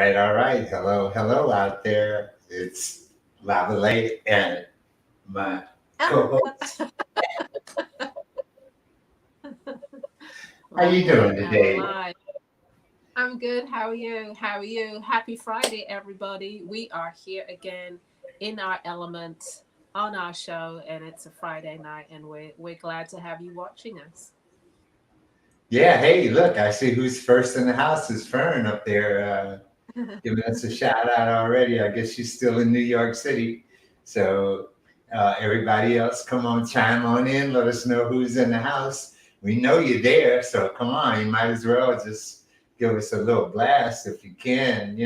right, all right. Hello, hello out there. It's Lavalais and my co-host. How you Lavalais doing Ella today? Live. I'm good. How are you? How are you? Happy Friday, everybody. We are here again in our element on our show, and it's a Friday night, and we're glad to have you watching us. Yeah, hey, look, I see who's first in the house is Fern up there giving us a shout out already. I guess she's still in New York City. So everybody else, come on, chime on in. Let us know who's in the house. We know you're there, so come on. You might as well just give us a little blast if you can.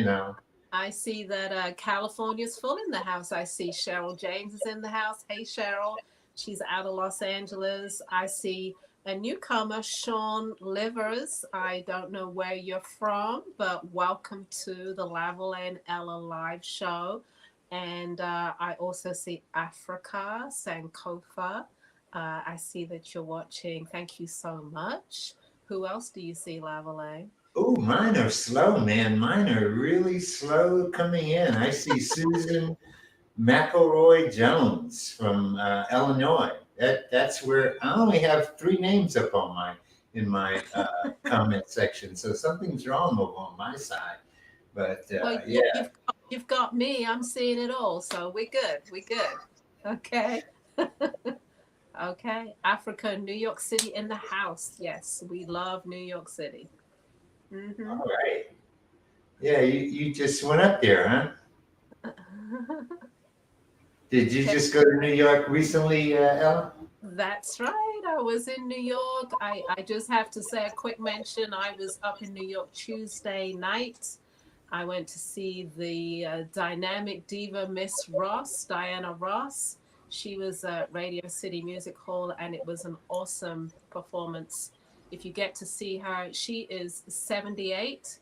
I see that California's full in the house. I see Cheryl James is in the house. Hey, Cheryl. She's out of Los Angeles. I see a newcomer, Sean Livers. I don't know where you're from, but welcome to the Lavalais and Ella live show. And I also see Africa, Sankofa. I see that you're watching. Thank you so much. Who else do you see, Lavalais? Oh, mine are slow, man. Mine are really slow coming in. I see Susan McElroy Jones from Illinois. That's where I only have three names up on my in my comment section, so something's wrong over on my side. But Well, yeah, you've got me. I'm seeing it all, so we're good. We're good. Okay. Okay. Africa, New York City in the house. Yes, we love New York City. Mm-hmm. all right. Yeah, you just went up there, huh? Did you just go to New York recently, Ella? That's right. I was in New York. I just have to say a quick mention. I was up in New York Tuesday night. I went to see the dynamic diva Miss Ross, Diana Ross. She was at Radio City Music Hall, and it was an awesome performance. If you get to see her, she is 78,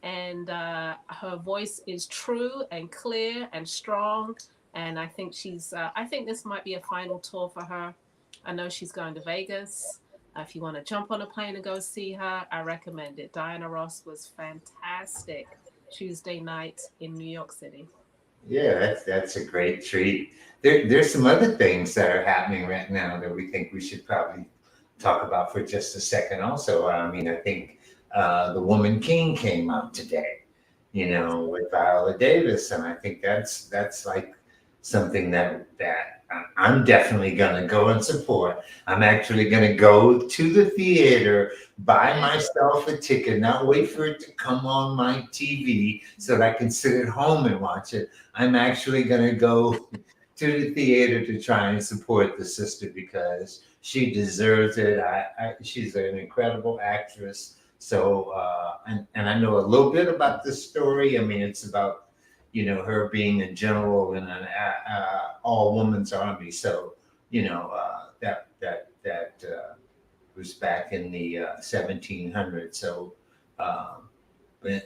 and her voice is true and clear and strong. And I think I think this might be a final tour for her. I know she's going to Vegas. If you want to jump on a plane and go see her, I recommend it. Diana Ross was fantastic Tuesday night in New York City. Yeah, that's a great treat. There's some other things that are happening right now that we think we should probably talk about for just a second. Also, I mean, I think the Woman King came out today, with Viola Davis, and I think that's like something that I'm definitely gonna go and support. I'm actually gonna go to the theater, buy Yes. myself a ticket, not wait for it to come on my TV so that I can sit at home and watch it. I'm actually gonna go to the theater to try and support the sister because she deserves it. She's an incredible actress. So, and I know a little bit about this story. I mean, it's about her being a general in an all women's army. So, that was back in the 1700s. So, um,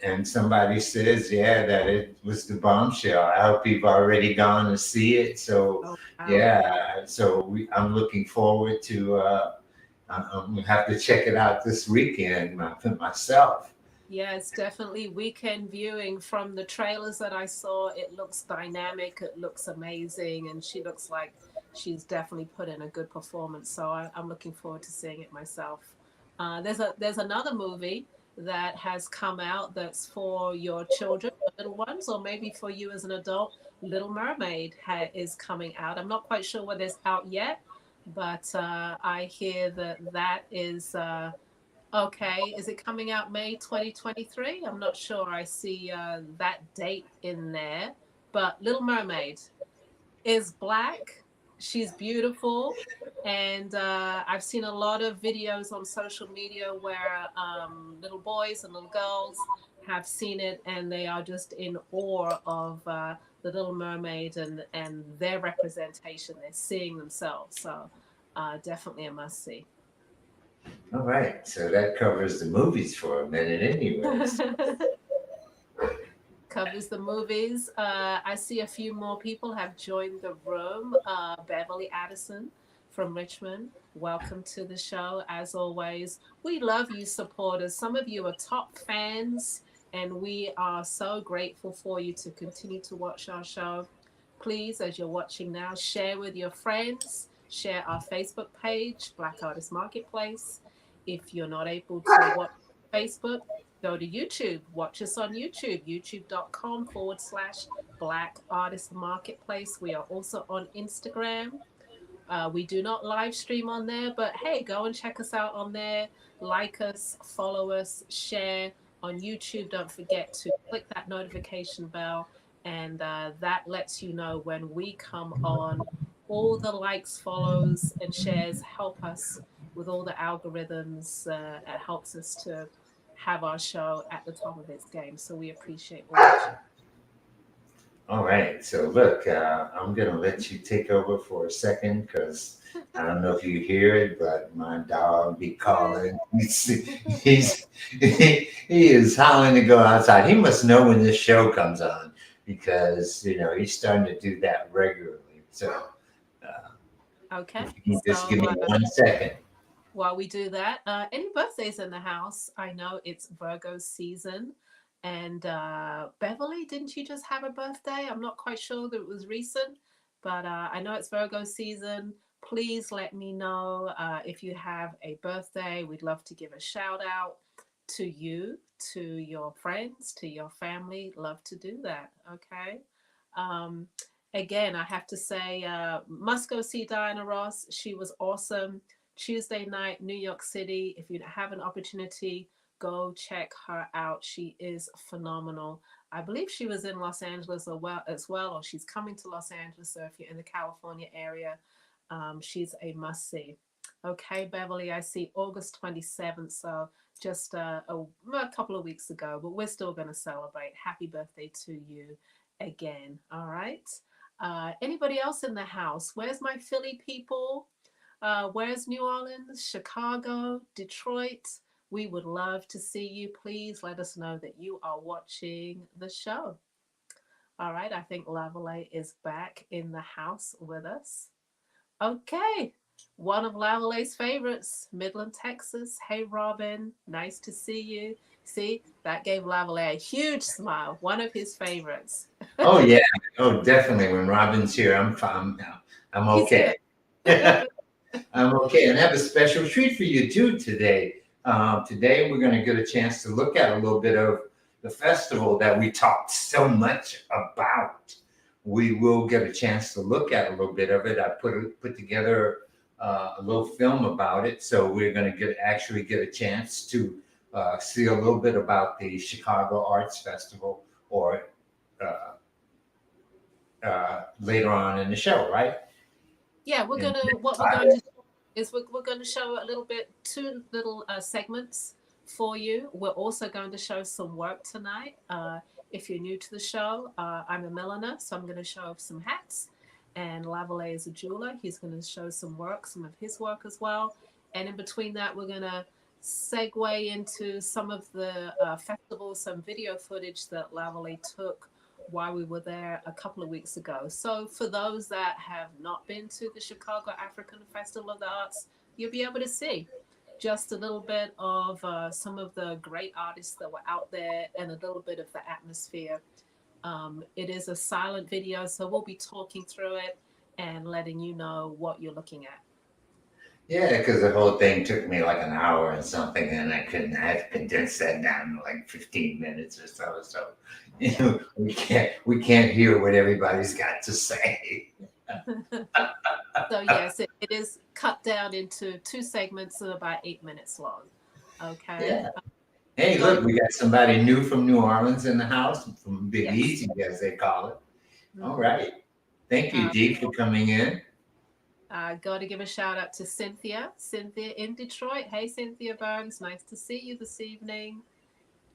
and somebody says, yeah, that it was the bombshell. I hope you've already gone to see it. So, Oh, wow. yeah, so I'm looking forward to. I'm gonna have to check it out this weekend myself. Yeah, it's definitely weekend viewing. From the trailers that I saw, it looks dynamic, it looks amazing, and she looks like she's definitely put in a good performance. So I'm looking forward to seeing it myself. There's another movie that has come out that's for your children, your little ones, or maybe for you as an adult. Little Mermaid is coming out. I'm not quite sure whether it's out yet, but I hear that is. Okay, is it coming out May 2023? I'm not sure. I see that date in there. But Little Mermaid is black. She's beautiful. And I've seen a lot of videos on social media where little boys and little girls have seen it and they are just in awe of the Little Mermaid and their representation. They're seeing themselves. So definitely a must see. All right, so that covers the movies for a minute, anyways. Covers the movies. I see a few more people have joined the room. Beverly Addison from Richmond, welcome to the show. As always, we love you, supporters. Some of you are top fans And we are so grateful for you to continue to watch our show. Please, as you're watching now, share with your friends, share our Facebook page, Black Artist Marketplace. If you're not able to watch Facebook, go to YouTube. Watch us on YouTube, youtube.com/Black Artist Marketplace. We are also on Instagram. We do not live stream on there, but hey, go and check us out on there. Like us, follow us, share on YouTube. Don't forget to click that notification bell, and that lets you know when we come on. All the likes, follows, and shares help us with all the algorithms. It helps us to have our show at the top of its game. So we appreciate all that. All right. So look, I'm gonna let you take over for a second because I don't know if you hear it, but my dog be calling. He is howling to go outside. He must know when this show comes on because he's starting to do that regularly. So Okay. if you can just give me 1 second. While we do that, any birthdays in the house? I know it's Virgo season. And Beverly, didn't you just have a birthday? I'm not quite sure that it was recent, but I know it's Virgo season. Please let me know if you have a birthday. We'd love to give a shout out to you, to your friends, to your family. Love to do that. Okay. Um, Again, I have to say, must go see Diana Ross. She was awesome. Tuesday night, New York City. If you have an opportunity, go check her out. She is phenomenal. I believe she was in Los Angeles as well, or she's coming to Los Angeles. So if you're in the California area, she's a must see. Okay, Beverly, I see August 27th. So just a couple of weeks ago, but we're still going to celebrate. Happy birthday to you again. All right. Anybody else in the house? Where's my Philly people? Where's New Orleans, Chicago, Detroit? We would love to see you. Please let us know that you are watching the show. All right, I think Lavalais is back in the house with us. Okay, one of Lavalais' favorites, Midland, Texas. Hey, Robin, nice to see you. See, that gave Lavalais a huge smile, one of his favorites. Oh yeah, oh definitely. When Robin's here, I'm fine now. I'm okay. I'm okay, and I have a special treat for you too today. Today we're going to get a chance to look at a little bit of the festival that we talked so much about. We will get a chance to look at a little bit of it. I put together a little film about it, so we're going to actually get a chance to see a little bit about the Chicago Arts Festival, or later on in the show, right? Yeah, what we're going to is we're going to show a little bit, two little segments for you. We're also going to show some work tonight. If you're new to the show, I'm a milliner, so I'm going to show some hats. And Lavalais is a jeweler. He's going to show some of his work as well. And in between that, we're going to segue into some of the festivals, some video footage that Lavalais took while we were there a couple of weeks ago. So for those that have not been to the Chicago African Festival of the Arts, you'll be able to see just a little bit of some of the great artists that were out there and a little bit of the atmosphere. It is a silent video, so we'll be talking through it and letting you know what you're looking at. Yeah, because the whole thing took me like an hour and something, and I had to condense that down to like 15 minutes or so. So, we can't hear what everybody's got to say. So yes, it is cut down into two segments of about 8 minutes long. Okay. Yeah. Hey, look, we got somebody new from New Orleans in the house, from Big Easy, as they call it. Mm-hmm. All right. Thank you, Dee, for coming in. Got to give a shout out to Cynthia in Detroit. Hey, Cynthia Burns, nice to see you this evening.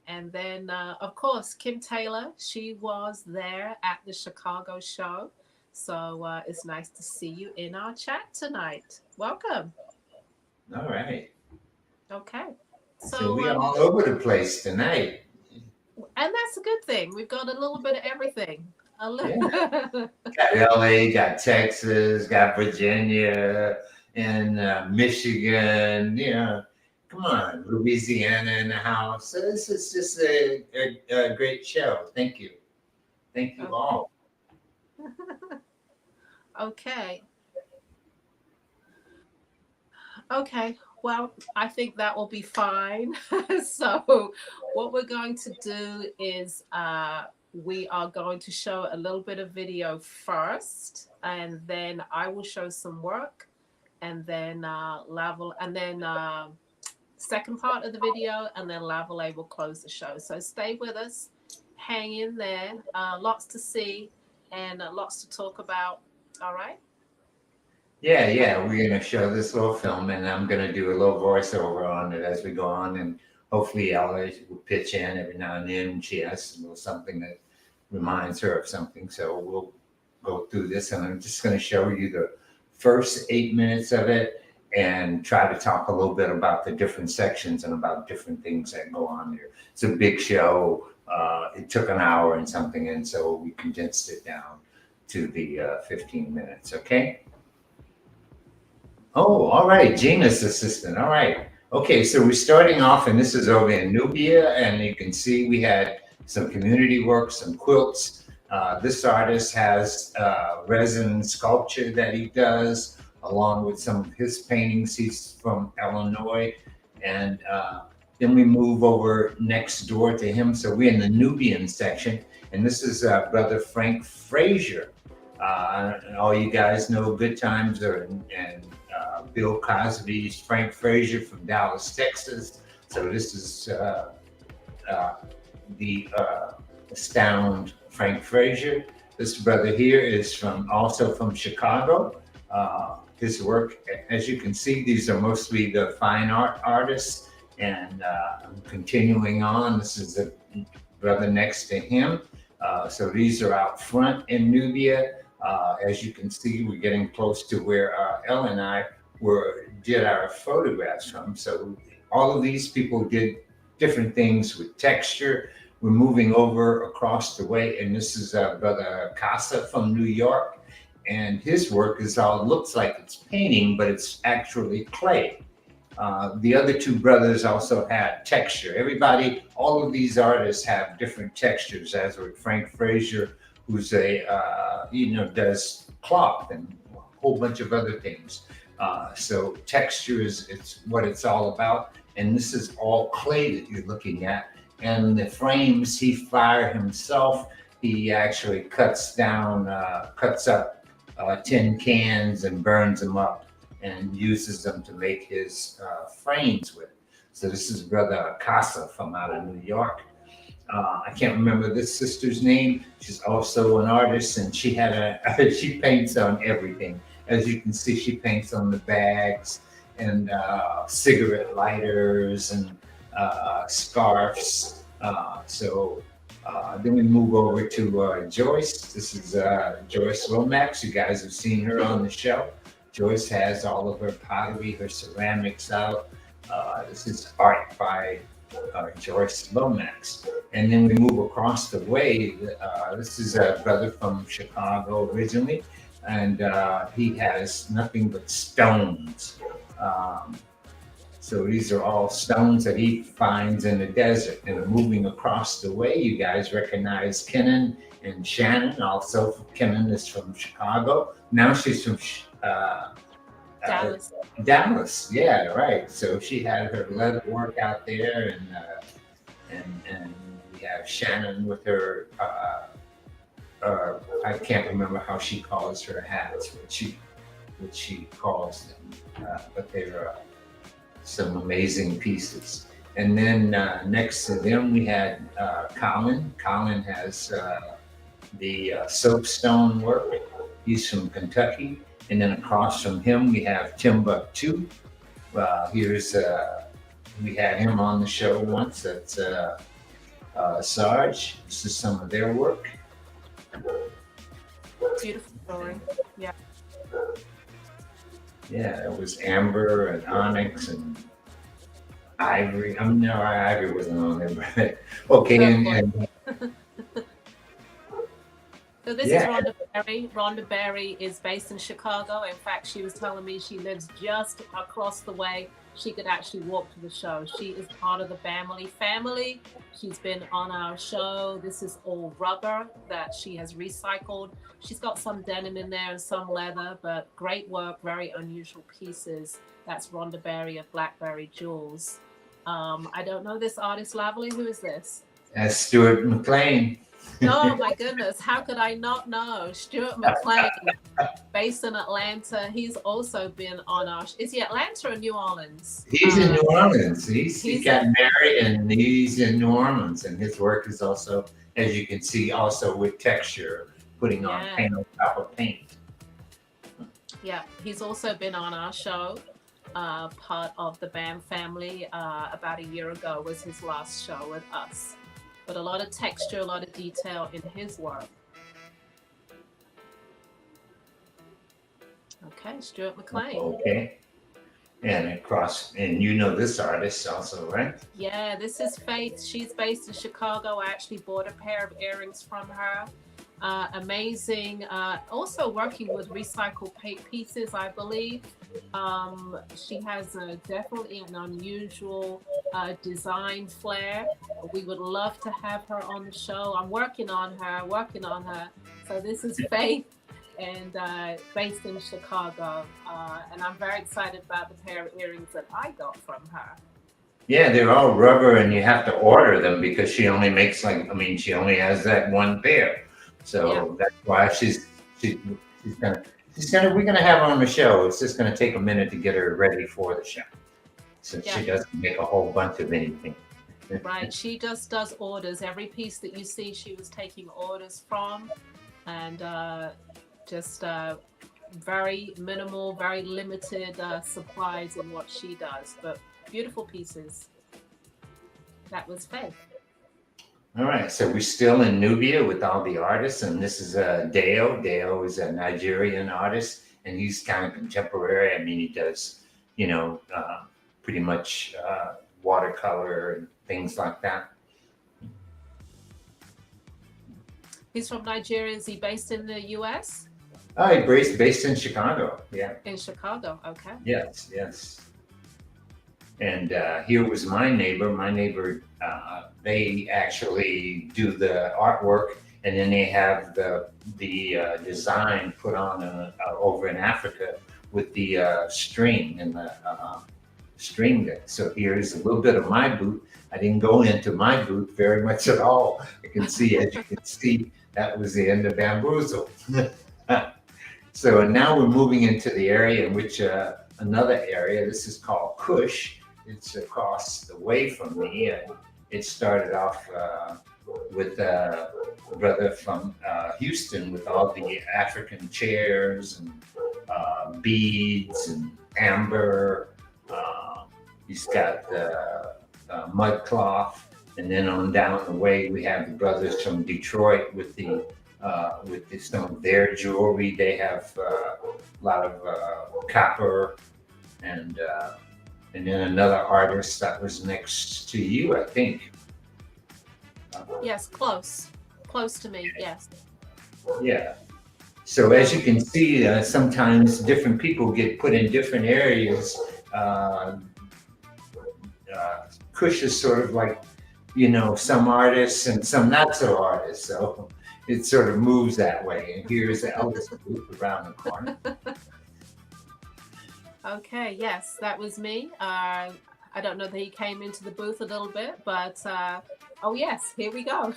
And then, of course, Kim Taylor. She was there at the Chicago show. So it's nice to see you in our chat tonight. Welcome. All right. Okay. So we're all over the place tonight. And that's a good thing. We've got a little bit of everything. Got LA, got Texas, got Virginia, and Michigan. Come on, Louisiana in the house. So this is just a great show. Thank you. Thank you all. Okay. Okay. Well, I think that will be fine. So, what we're going to do is we are going to show a little bit of video first, and then I will show some work, and then second part of the video, and then Lavalais will close the show. So stay with us, hang in there. Lots to see and lots to talk about. All right. Yeah, we're gonna show this little film, and I'm gonna do a little voiceover on it as we go on, and hopefully Ella will pitch in every now and then. She has a little something that reminds her of something, so we'll go through this, and I'm just gonna show you the first 8 minutes of it, and try to talk a little bit about the different sections and about different things that go on there. It's a big show. It took an hour and something, and so we condensed it down to the 15 minutes. Okay. Oh, all right, Gina's assistant. All right. Okay, so we're starting off, and this is over in Nubia, and you can see we had some community work, some quilts. This artist has resin sculpture that he does, along with some of his paintings. He's from Illinois, and then we move over next door to him. So we're in the Nubian section, and this is Brother Frank Frazier. And all you guys know Good Times and Bill Cosby's Frank Frazier from Dallas, Texas. So this is the Astound Frank Frazier. This brother here is also from Chicago. His work, as you can see, these are mostly the fine art artists. And I'm continuing on. This is the brother next to him. So these are out front in Nubia. As you can see, we're getting close to where Ella and I did our photographs from. So all of these people did different things with texture. We're moving over across the way, and this is Brother Casa from New York, and his work looks like it's painting, but it's actually clay. The other two brothers also had texture. All of these artists have different textures, as with Frank Frazier, who's does cloth and a whole bunch of other things. So texture it's what it's all about. And this is all clay that you're looking at. And the frames he fired himself. He actually cuts up tin cans and burns them up and uses them to make his frames with. So this is Brother Casa from out of New York. I can't remember this sister's name. She's also an artist, and she paints on everything. As you can see, she paints on the bags and cigarette lighters and scarves. Then we move over to Joyce. This is Joyce Lomax. You guys have seen her on the show. Joyce has all of her pottery, her ceramics out. This is art by Joyce Lomax. And then we move across the way. This is a brother from Chicago originally, and he has nothing but stones. So these are all stones that he finds in the desert. And moving across the way, you guys recognize Kenan and Shannon. Also, Kenan is from Chicago. Now she's from Dallas. Dallas, yeah, right. So she had her leather work out there, and we have Shannon with her. I can't remember how she calls her hats, what she calls them, but they're some amazing pieces. And then next to them we had Colin. Colin has the soapstone work. He's from Kentucky. And then across from him, we have Timbuktu. We had him on the show once. That's Sarge. This is some of their work. Beautiful story. Yeah. Yeah, it was amber and onyx and ivory. No, ivory wasn't on there, but okay. And so this is Rhonda Berry. Rhonda Berry is based in Chicago. In fact, she was telling me she lives just across the way she could actually walk to the show. She is part of the family. She's been on our show. This is all rubber that she has recycled. She's got some denim in there and some leather, but great work, very unusual pieces. That's Rhonda Berry of Blackberry Jewels. I don't know this artist, Lavalais. Who is this? That's Stuart McLean. Oh my goodness, how could I not know? Stuart McLean, based in Atlanta. He's also been on our. Is he Atlanta or New Orleans? He's in New Orleans. He got in, married and he's in New Orleans, and his work is also, as you can see, also with texture, putting on paint on top of paint. Yeah, he's also been on our show. Part of the BAM family. About a year ago was his last show with us. But a lot of texture, a lot of detail in his work. Okay, Stuart McLean. Okay. And across, and you know this artist also, right? Yeah, this is Faith. She's based in Chicago. I actually bought a pair of earrings from her. Amazing. Also working with recycled pieces, I believe. She has definitely an unusual design flair. We would love to have her on the show. I'm working on her. So this is Faith, and based in Chicago. And I'm very excited about the pair of earrings that I got from her. Yeah, they're all rubber, and you have to order them because she only makes she only has that one pair. So that's why she's gonna we're gonna have her on the show. It's just gonna take a minute to get her ready for the show, since she doesn't make a whole bunch of anything. Right, she just does orders. Every piece that you see, she was taking orders from, and just very minimal, very limited supplies in what she does, but beautiful pieces. That was Faith. All right, so we're still in Nubia with all the artists, and this is Deo. Deo is a Nigerian artist, and he's kind of contemporary. I mean, he does, pretty much watercolor and things like that. He's from Nigeria. Is he based in the U.S.? Oh, he's based in Chicago. Yeah. In Chicago. Okay. Yes. And here was my neighbor. My neighbor, they actually do the artwork, and then they have the design put on over in Africa with the string and the string deck. So here's a little bit of my booth. I didn't go into my booth very much at all. I can see, as you can see, that was the end of Bamboozle. So now we're moving into the area in which another area. This is called Kush. It's across the way from me. It started off with a brother from Houston with all the African chairs and beads and amber. He's got mud cloth, and then on down the way we have the brothers from Detroit with some of their jewelry. They have a lot of copper and then another artist that was next to you, I think. Yes, close to me. Yes. Yeah. So as you can see, sometimes different people get put in different areas. Kush is sort of like, some artists and some not so artists. So it sort of moves that way. And here's Elvis Booth around the corner. Okay, yes, that was me. I don't know that he came into the booth a little bit, but oh yes, here we go.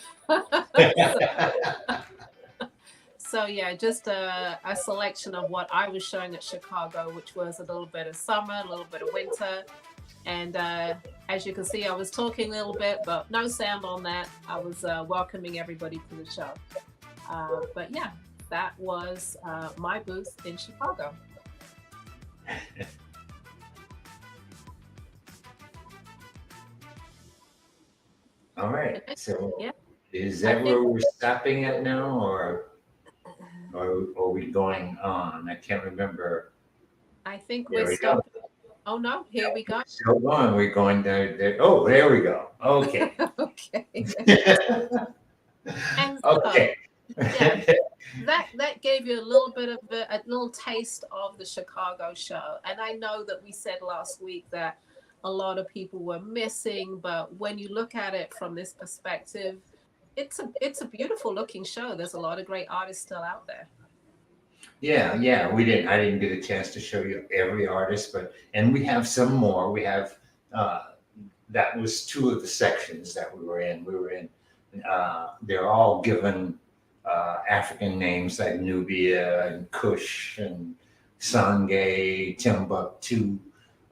So yeah, just a selection of what I was showing at Chicago, which was a little bit of summer, a little bit of winter. And as you can see, I was talking a little bit, but no sound on that. I was welcoming everybody to the show. But yeah, that was my booth in Chicago. All right. So is that where we're stopping at now, or are we going on? I can't remember. I think we're stopping. Oh no, here we go. Still going. We're going there. Oh, there we go. Okay. Okay. Okay. that gave you a little bit of a little taste of the Chicago show. And I know that we said last week that a lot of people were missing, but when you look at it from this perspective, it's a beautiful looking show. There's a lot of great artists still out there. Yeah, yeah, we didn't. I didn't get a chance to show you every artist, but and we have some more. We have uh, that was two of the sections that we were in. We were in. They're all given African names like Nubia and Kush and Sangay, Timbuktu.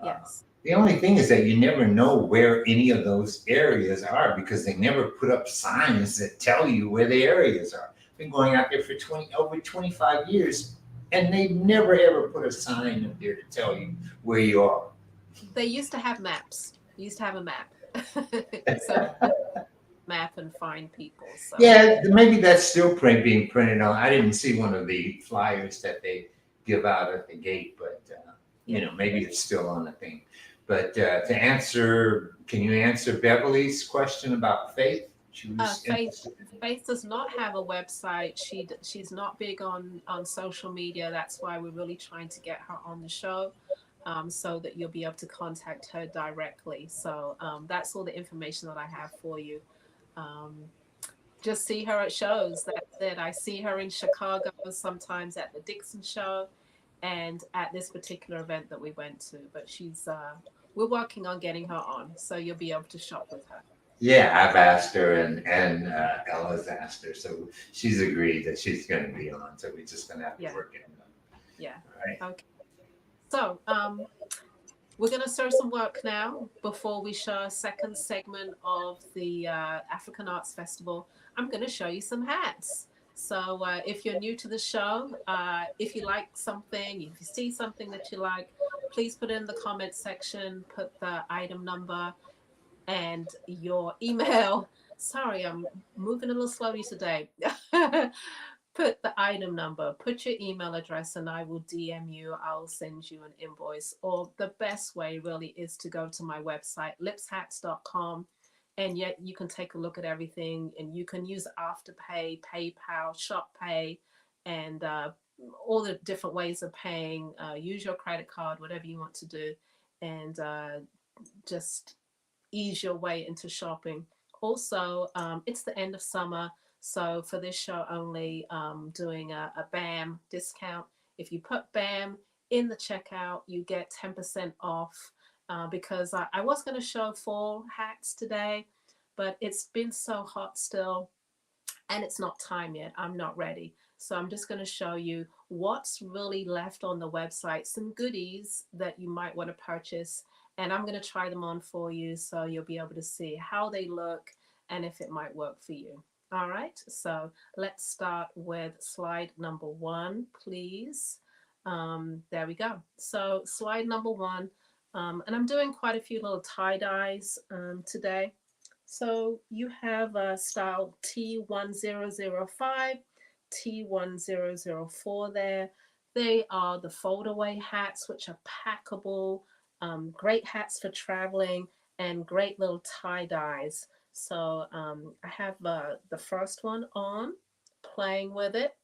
Uh, Yes. the only thing is that you never know where any of those areas are because they never put up signs that tell you where the areas are. Been going out there for 25 years, and they never ever put a sign up there to tell you where you are. They used to have maps. You used to have a map. So map and find people. So Yeah, maybe that's still being printed on. I didn't see one of the flyers that they give out at the gate, but yeah. maybe it's still on the thing. But to answer, can you answer Beverly's question about Faith? She was Faith interested. Faith does not have a website. She's not big on social media. That's why we're really trying to get her on the show, so that you'll be able to contact her directly. So that's all the information that I have for you. Um, just see her at shows. That's it. I see her in Chicago sometimes at the Dixon show, and at this particular event that we went to. But we're working on getting her on, so you'll be able to shop with her. Yeah, I've asked her, and Ella's asked her, so she's agreed that she's going to be on. So we're just going to have to Yeah, work it out. yeah. All right. Okay. So we're going to serve some work now before we show a second segment of the African Arts Festival. I'm going to show you some hats. So if you're new to the show, if you like something, if you see something that you like, please put it in the comment section, put the item number and your email. Sorry, I'm moving a little slowly today. Put the item number, put your email address, and I will DM you. I'll send you an invoice. Or the best way really is to go to my website, lipshats.com, and yet you can take a look at everything, and you can use Afterpay, PayPal, ShopPay, and all the different ways of paying. Use your credit card, whatever you want to do, and just ease your way into shopping. Also, it's the end of summer, so for this show only, doing a BAM discount. If you put BAM in the checkout, you get 10% off. Because I was going to show 4 hats today, but it's been so hot still and it's not time yet. I'm not ready. So I'm just going to show you what's really left on the website, some goodies that you might want to purchase. And I'm going to try them on for you so you'll be able to see how they look and if it might work for you. All right, so let's start with slide number 1, please. There we go. So slide number 1, and I'm doing quite a few little tie-dyes today. So you have style T1005, T1004 there. They are the fold-away hats, which are packable, great hats for traveling, and great little tie-dyes. So I have the first one on, playing with it.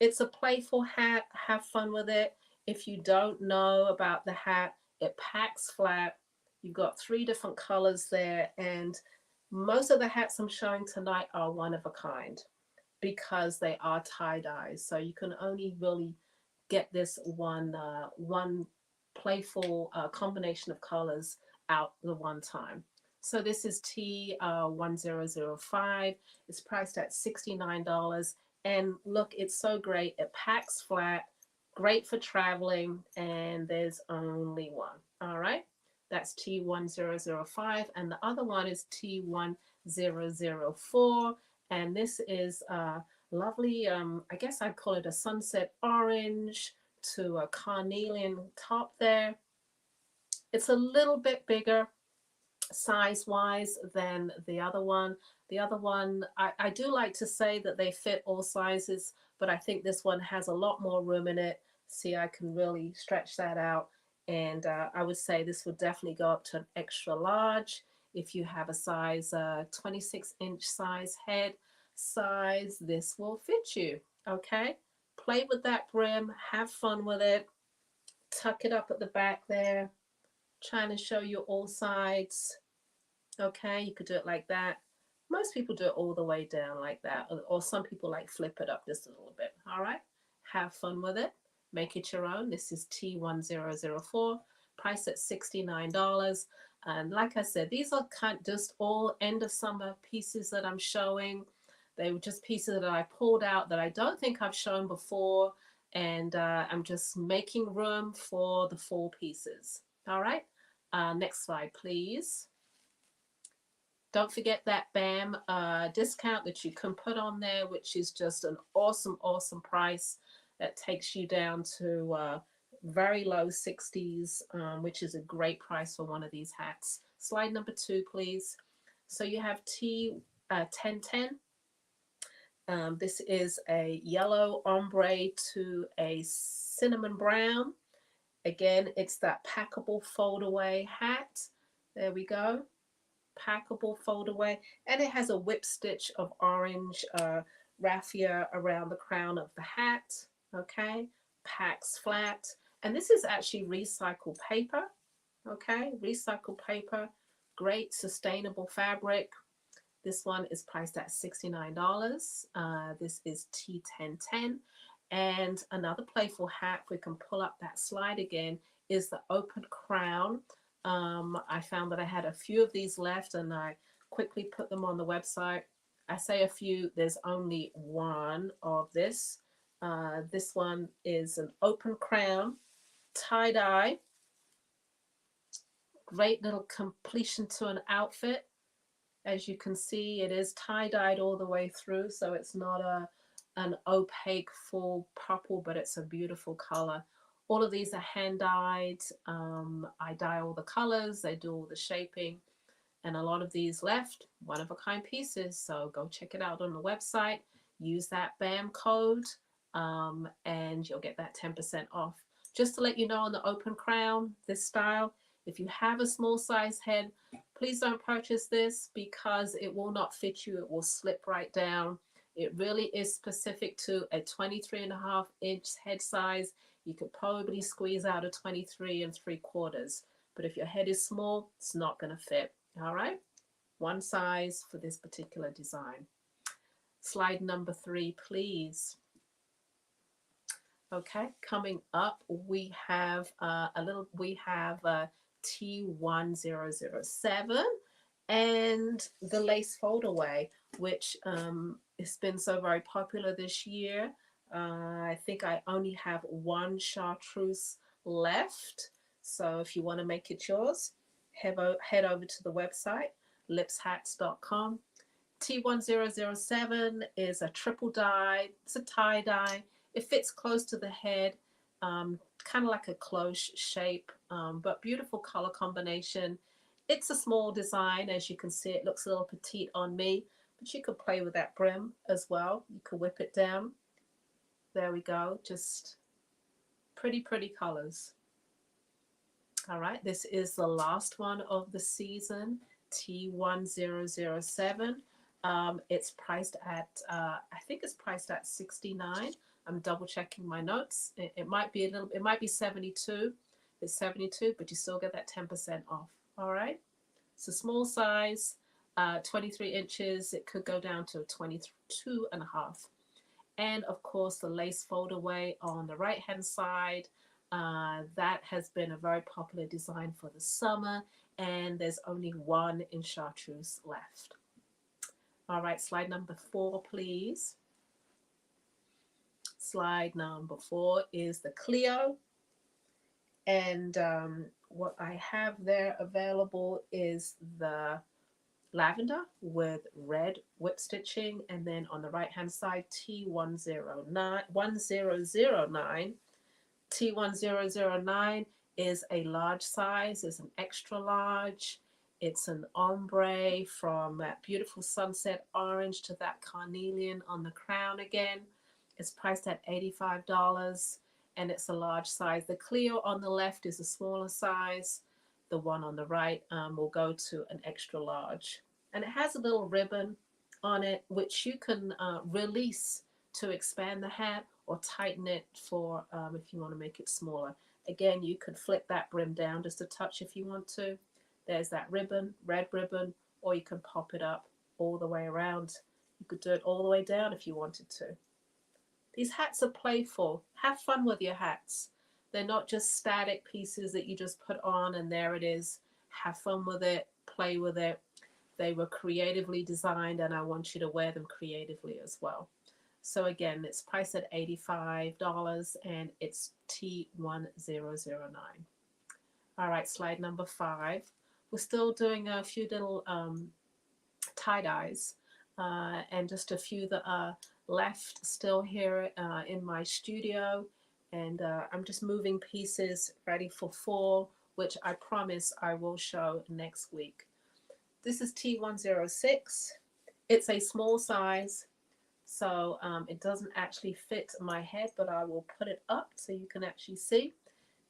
It's a playful hat. Have fun with it. If you don't know about the hat, it packs flat. You've got 3 different colors there, and most of the hats I'm showing tonight are one of a kind because they are tie dyes. So you can only really get this one playful combination of colors out the one time. So this is T1005. It's priced at $69. And look, it's so great. It packs flat, great for traveling, and there's only one. All right. That's T1005. And the other one is T1004. And this is lovely, I guess I'd call it a sunset orange to a carnelian top there. It's a little bit bigger size wise than the other one. The other one, I do like to say that they fit all sizes, but I think this one has a lot more room in it. See, I can really stretch that out. And I would say this would definitely go up to an extra large. If you have a size 26-inch size head size, this will fit you. Okay, play with that brim, have fun with it, tuck it up at the back there, trying to show you all sides. Okay, you could do it like that. Most people do it all the way down like that, or some people like flip it up just a little bit. All right, have fun with it. Make it your own. This is T1004, priced at $69. And like I said, these are just all end of summer pieces that I'm showing. They were just pieces that I pulled out that I don't think I've shown before. And I'm just making room for the fall pieces. All right, next slide, please. Don't forget that BAM discount that you can put on there, which is just an awesome, awesome price that takes you down to very low 60s, which is a great price for one of these hats. Slide number 2, please. So you have T1010. This is a yellow ombre to a cinnamon brown. Again, it's that packable fold away hat. There we go. Packable fold away, and it has a whip stitch of orange raffia around the crown of the hat. Okay, packs flat, and this is actually recycled paper. Okay, recycled paper, great sustainable fabric. This one is priced at $69. This is T1010. And another playful hat, if we can pull up that slide again, is the open crown. I found that I had a few of these left and I quickly put them on the website. I say a few, there's only one of this. This one is an open crown, tie-dye, great little completion to an outfit. As you can see, it is tie-dyed all the way through, so it's not an opaque full purple, but it's a beautiful color. All of these are hand-dyed. I dye all the colors, they do all the shaping, and a lot of these left, one-of-a-kind pieces, so go check it out on the website. Use that BAM code, and you'll get that 10% off. Just to let you know, on the open crown, this style, if you have a small size head, please don't purchase this because it will not fit you. It will slip right down. It really is specific to a 23.5-inch head size. You could probably squeeze out a 23 3/4. But if your head is small, it's not going to fit. All right? One size for this particular design. Slide number 3, please. Okay, coming up, we have T1007 and the lace foldaway, which has been so very popular this year. I think I only have one chartreuse left. So if you want to make it yours, head over to the website, lipshats.com. T1007 is a triple dye. It's a tie dye. It fits close to the head, kind of like a cloche shape, but beautiful color combination. It's a small design, as you can see. It looks a little petite on me, but you could play with that brim as well. You could whip it down. There we go. Just pretty, pretty colors. All right, this is the last one of the season, T1007. It's priced at, I think it's priced at $69. I'm double checking my notes. It might be it might be 72. It's 72, but you still get that 10% off. All right. It's a small size, 23 inches. It could go down to 22.5. And of course, the lace foldaway on the right-hand side. That has been a very popular design for the summer, and there's only one in chartreuse left. All right, slide number 4, please. Slide number 4 is the Clio. And what I have there available is the lavender with red whip stitching. And then on the right-hand side, T1009. T1009 is a large size. It's an extra large. It's an ombre from that beautiful sunset orange to that carnelian on the crown again. It's priced at $85 and it's a large size. The Clio on the left is a smaller size. The one on the right will go to an extra large. And it has a little ribbon on it which you can release to expand the hat, or tighten it for if you want to make it smaller. Again, you could flip that brim down just a touch if you want to. There's that ribbon, red ribbon, or you can pop it up all the way around. You could do it all the way down if you wanted to. These hats are playful. Have fun with your hats. They're not just static pieces that you just put on and there it is. Have fun with it, play with it. They were creatively designed and I want you to wear them creatively as well. So again, it's priced at $85 and it's T1009. All right, slide number 5. We're still doing a few little tie-dyes and just a few that are left still here in my studio. And I'm just moving pieces ready for fall, which I promise I will show next week. This is T106. It's a small size, so it doesn't actually fit my head, but I will put it up so you can actually see.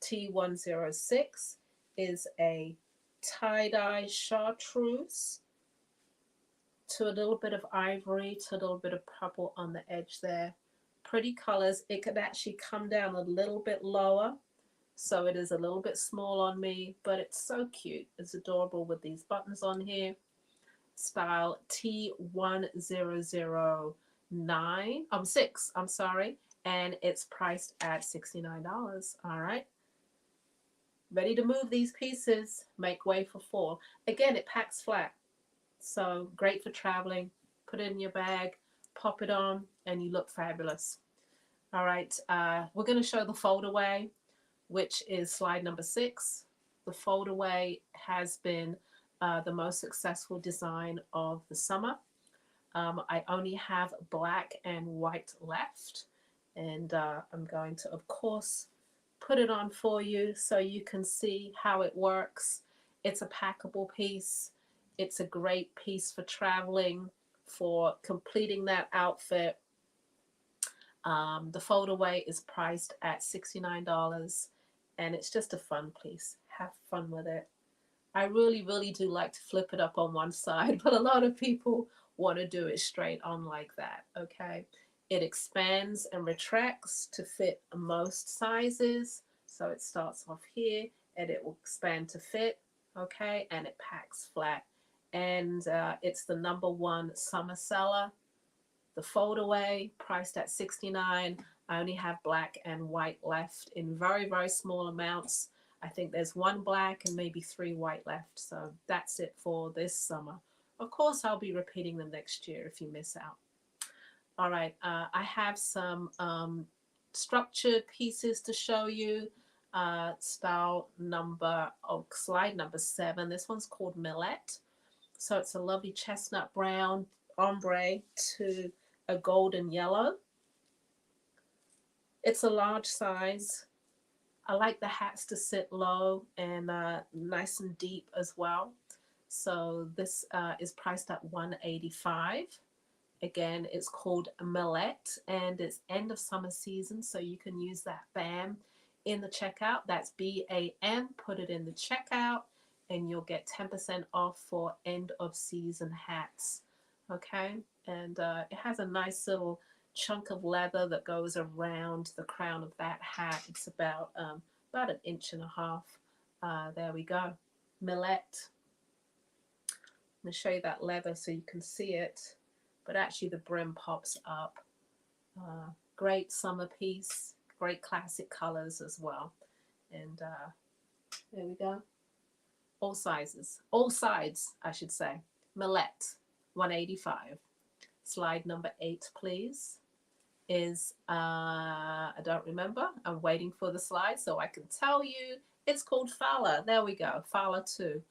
T106 is a tie-dye chartreuse to a little bit of ivory, to a little bit of purple on the edge there. Pretty colors. It could actually come down a little bit lower, so it is a little bit small on me, but it's so cute. It's adorable with these buttons on here. Style T1009, 6, I'm sorry, and it's priced at $69. All right. Ready to move these pieces, make way for fall. Again, it packs flat, so great for traveling. Put it in your bag, pop it on, and you look fabulous. All right, we're going to show the fold away, which is slide number 6. The fold away has been the most successful design of the summer. I only have black and white left, and I'm going to, of course, put it on for you so you can see how it works. It's a packable piece. It's a great piece for traveling, for completing that outfit. The fold away is priced at $69, and it's just a fun piece. Have fun with it. I really, really do like to flip it up on one side, but a lot of people want to do it straight on like that, okay? It expands and retracts to fit most sizes. So it starts off here and it will expand to fit, okay? And it packs flat. And it's the #1 summer seller. The fold away, priced at $69. I only have black and white left in very, very small amounts. I think there's 1 black and maybe 3 white left. So that's it for this summer. Of course, I'll be repeating them next year if you miss out. All right, I have some structured pieces to show you. Slide number 7. This one's called Millet. So it's a lovely chestnut brown ombre to a golden yellow. It's a large size. I like the hats to sit low and nice and deep as well. So this is priced at $185. Again, it's called Millet and it's end of summer season, so you can use that BAM in the checkout. That's BAM. Put it in the checkout and you'll get 10% off for end of season hats. Okay, and it has a nice little chunk of leather that goes around the crown of that hat. It's about 1.5 inches. There we go. Millet. I'm going to show you that leather so you can see it, but actually the brim pops up. Great summer piece, great classic colors as well. And there we go. All sizes, all sides, I should say. Millet, $185. Slide number 8, please. Is I don't remember. I'm waiting for the slide so I can tell you. It's called Fala. There we go. Fala 2.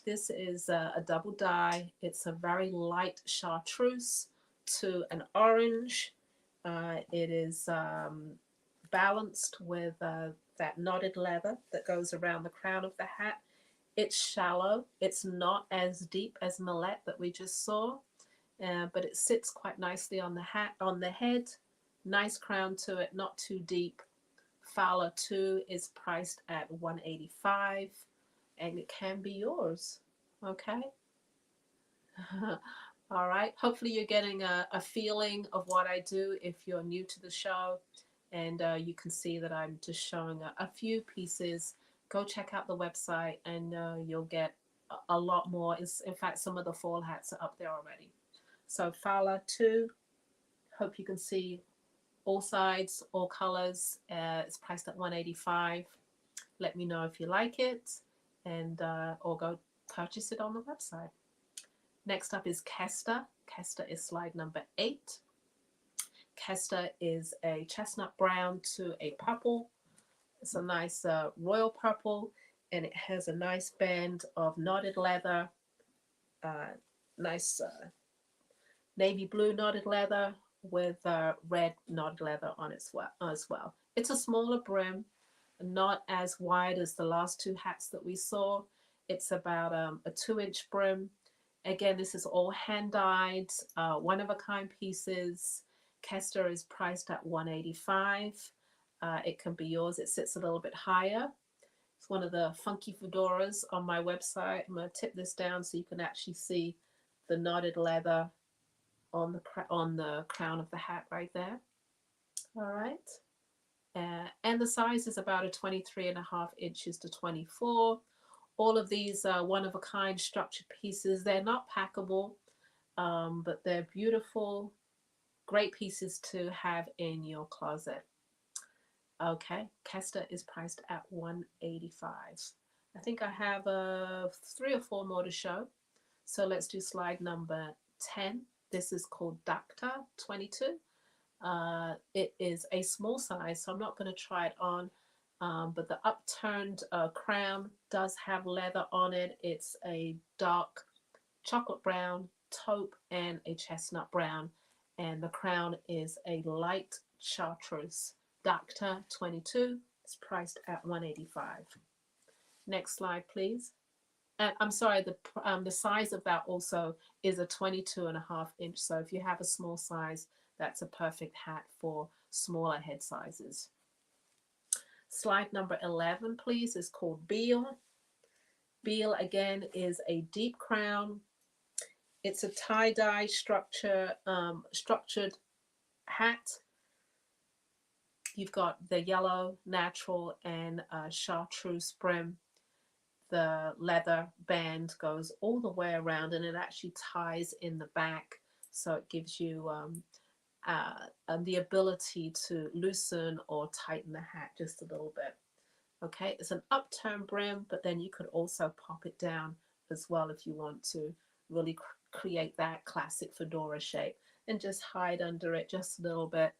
This is a double dye. It's a very light chartreuse to an orange. It is balanced with that knotted leather that goes around the crown of the hat. It's shallow. It's not as deep as Millet that we just saw, but it sits quite nicely on the hat, on the head. Nice crown to it, not too deep. Fowler 2 is priced at $185, and it can be yours. Okay. All right. Hopefully, you're getting a feeling of what I do if you're new to the show. And you can see that I'm just showing a few pieces. Go check out the website and you'll get a lot more. In fact, some of the fall hats are up there already. So, Fala 2, hope you can see all sides, all colors. It's priced at 185. Let me know if you like it and or go purchase it on the website. Next up is Kester. Kester is slide number 8. Kester is a chestnut brown to a purple. It's a nice royal purple, and it has a nice band of knotted leather, uh, nice navy blue knotted leather with red knotted leather on it as well. It's a smaller brim, not as wide as the last two hats that we saw. It's about a 2-inch brim. Again, this is all hand dyed, one of a kind pieces. Kester is priced at 185. It can be yours. It sits a little bit higher. It's one of the funky fedoras on my website. I'm going to tip this down so you can actually see the knotted leather on the crown of the hat right there. All right. And the size is about a 23.5 inches to 24. All of these one-of-a-kind structured pieces. They're not packable, but they're beautiful, great pieces to have in your closet. Okay, Kester is priced at 185. I think I have 3 or 4 more to show. So let's do slide number 10. This is called Dacta 22. It is a small size, so I'm not going to try it on. But the upturned crown does have leather on it. It's a dark chocolate brown taupe and a chestnut brown. And the crown is a light chartreuse. Dacta 22 is priced at 185. Next slide, please. And I'm sorry, the size of that also is a 22.5 inch. So if you have a small size, that's a perfect hat for smaller head sizes. Slide number 11, please, is called Beal. Beal, again, is a deep crown. It's a tie-dye structured hat. You've got the yellow, natural, and chartreuse brim. The leather band goes all the way around and it actually ties in the back, so it gives you the ability to loosen or tighten the hat just a little bit. Okay, it's an upturned brim, but then you could also pop it down as well if you want to really create that classic fedora shape and just hide under it just a little bit,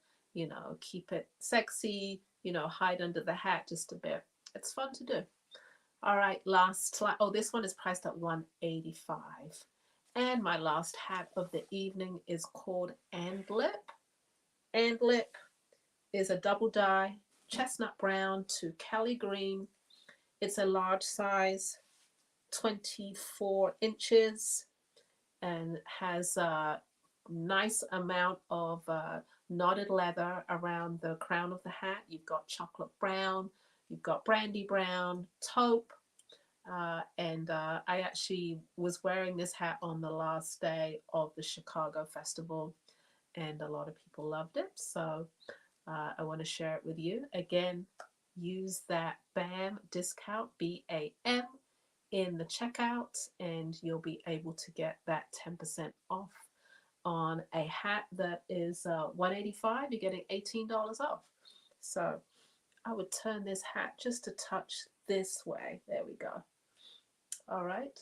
keep it sexy, hide under the hat just a bit. It's fun to do. All right, last slide. Oh, this one is priced at 185. And my last hat of the evening is called Andlip. Andlip is a double dye, chestnut brown to Kelly green. It's a large size, 24 inches, and has a nice amount of knotted leather around the crown of the hat. You've got chocolate brown, you've got brandy brown, taupe, and I actually was wearing this hat on the last day of the Chicago Festival, and a lot of people loved it. So I want to share it with you. Again, use that BAM discount, BAM, in the checkout, and you'll be able to get that 10% off on a hat that is $185. You're getting $18 off. So I would turn this hat just a touch this way. There we go. All right.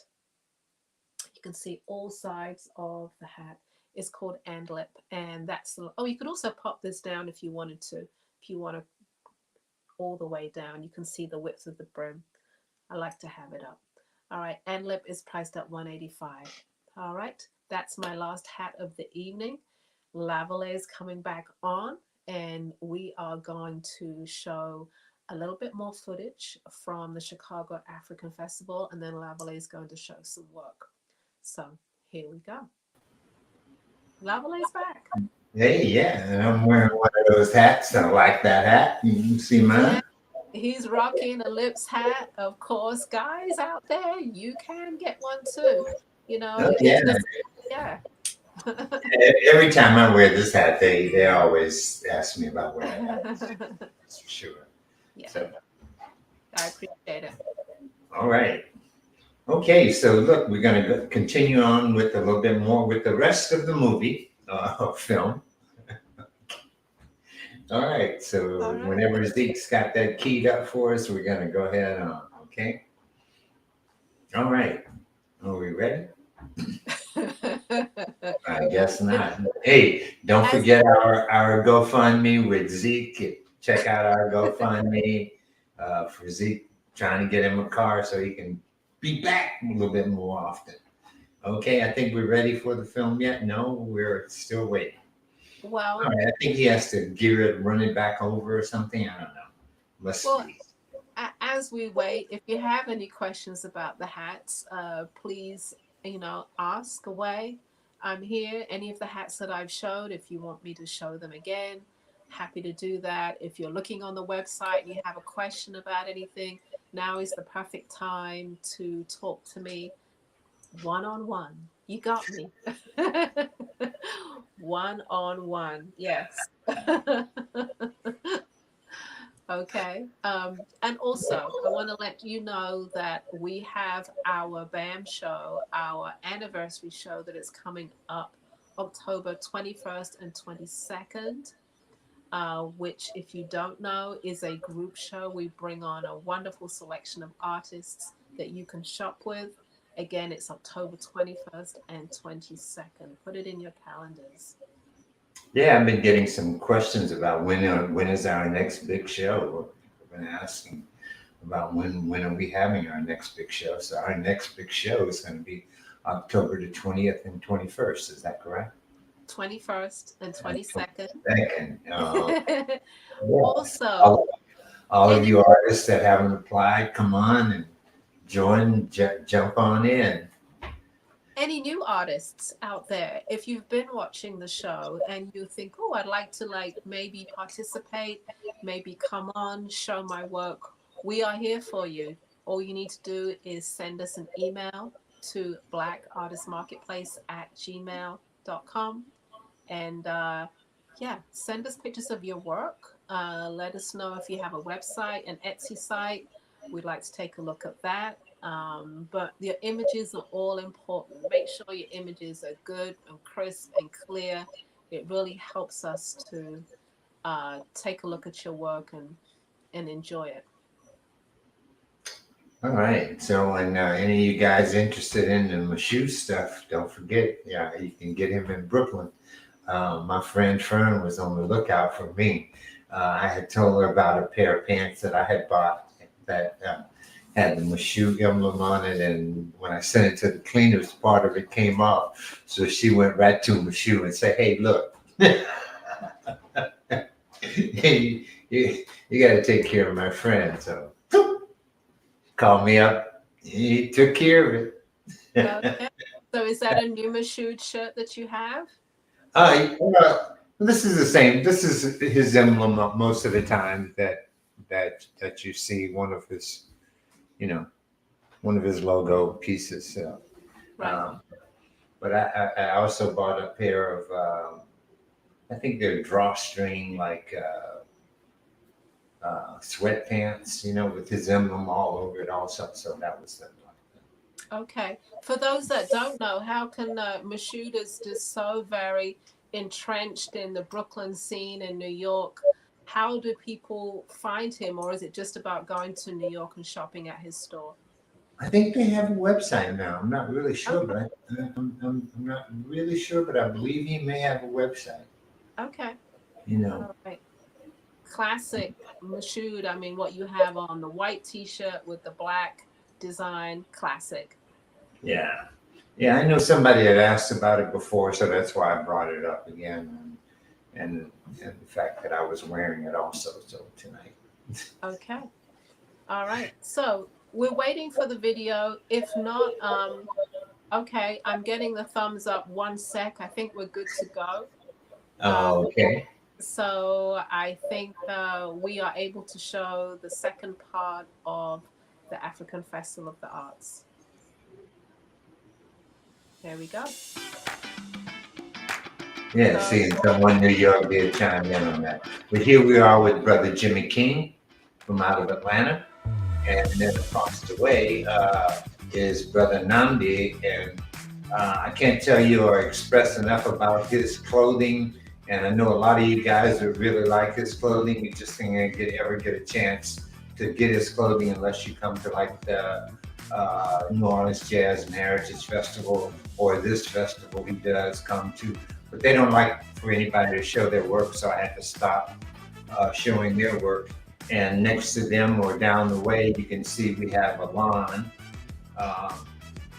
You can see all sides of the hat. It's called Andlip, and that's you could also pop this down if you wanted to. If you want to all the way down, you can see the width of the brim. I like to have it up. All right, Andlip is priced at 185. All right, that's my last hat of the evening. Lavalais is coming back on, and we are going to show a little bit more footage from the Chicago African Festival, and then Lavalais is going to show some work. So here we go. Lavalais back. Hey, yeah, and I'm wearing one of those hats. I like that hat. You can see mine. Yeah, he's rocking a Lips hat. Of course, guys out there, you can get one too. Oh, yeah. Yeah. Every time I wear this hat, they always ask me about wearing that. That's for sure. Yeah, So, I appreciate it. all right. Okay, so look, we're going to continue on with a little bit more with the rest of the movie film. All right, so All right. whenever Zeke's got that keyed up for us, we're going to go ahead on. Okay. All right. Are we ready? I guess not. Hey, don't As forget our GoFundMe with Zeke. Check out our GoFundMe for Zeke trying to get him a car so he can be back a little bit more often. Okay, I think we're ready for the film yet. No, we're still waiting. All well, right, I think he has to gear it, run it back over or something. I don't know. Let's well, see. as we wait, if you have any questions about the hats, please, ask away. I'm here. Any of the hats that I've showed, if you want me to show them again, happy to do that. If you're looking on the website and you have a question about anything, now is the perfect time to talk to me one on one. You got me. One on one. Yes. Okay. And also, I want to let you know that we have our BAM show, our anniversary show that is coming up October 21st and 22nd, which, if you don't know, is a group show. We bring on a wonderful selection of artists that you can shop with. Again, it's October 21st and 22nd. Put it in your calendars. Yeah, I've been getting some questions about when is our next big show. I've been asking about when are we having our next big show. So our next big show is going to be October the 20th and 21st. Is that correct? 21st and 22nd. Second. Yeah. Also, All of any you artists that haven't applied, come on and join, jump on in. any new artists out there, if you've been watching the show and you think, oh, I'd like to maybe participate, maybe come on, show my work, we are here for you. All you need to do is send us an email to blackartistmarketplace@gmail.com. And yeah, send us pictures of your work. Let us know if you have a website, an Etsy site. We'd like to take a look at that. But your images are all important. Make sure your images are good and crisp and clear. It really helps us to take a look at your work and enjoy it. All right. So, and any of you guys interested in the Mashu stuff, don't forget, yeah, you can get him in Brooklyn. My friend Fern was on the lookout for me. I had told her about a pair of pants that I had bought that had the Mashu emblem on it, and when I sent it to the cleaners, part of it came off. So she went right to Mashu and said, "Hey, look, you got to take care of my friend." So called me up. He took care of it. Okay. So is that a new Mashoud shirt that you have? This is the same. This is his emblem most of the time that you see one of his, you know, one of his logo pieces. So, Right. um, but I also bought a pair of I think they're drawstring sweatpants, with his emblem all over it also. So that was the Okay. For those that don't know, how can Mashoud is just so very entrenched in the Brooklyn scene in New York? How do people find him, or is it just about going to New York and shopping at his store? I think they have a website now. I'm not really sure, Okay. but I'm not really sure, but I believe he may have a website. Okay. You know, All right. Classic Mashoud. I mean, what you have on the white T-shirt with the black design, classic. yeah, yeah. I know somebody had asked about it before, so that's why I brought it up again, and the fact that I was wearing it also. So tonight. Okay. All right. So we're waiting for the video. If not, okay, I'm getting the thumbs up. 1 sec. I think we're good to go. Um, Oh, okay. so I think we are able to show the second part of the African Festival of the Arts. There we go. Yeah, So seeing someone in New York did chime in on that. But here we are with Brother Jimmy King from out of Atlanta. And then across the way is Brother Namdi. And I can't tell you or express enough about his clothing. And I know a lot of you guys would really like his clothing. You just can't ever get a chance to get his clothing unless you come to like the New Orleans Jazz and Heritage Festival or this festival he does come to. But they don't like for anybody to show their work, so I had to stop showing their work. And next to them or down the way, you can see we have Alon.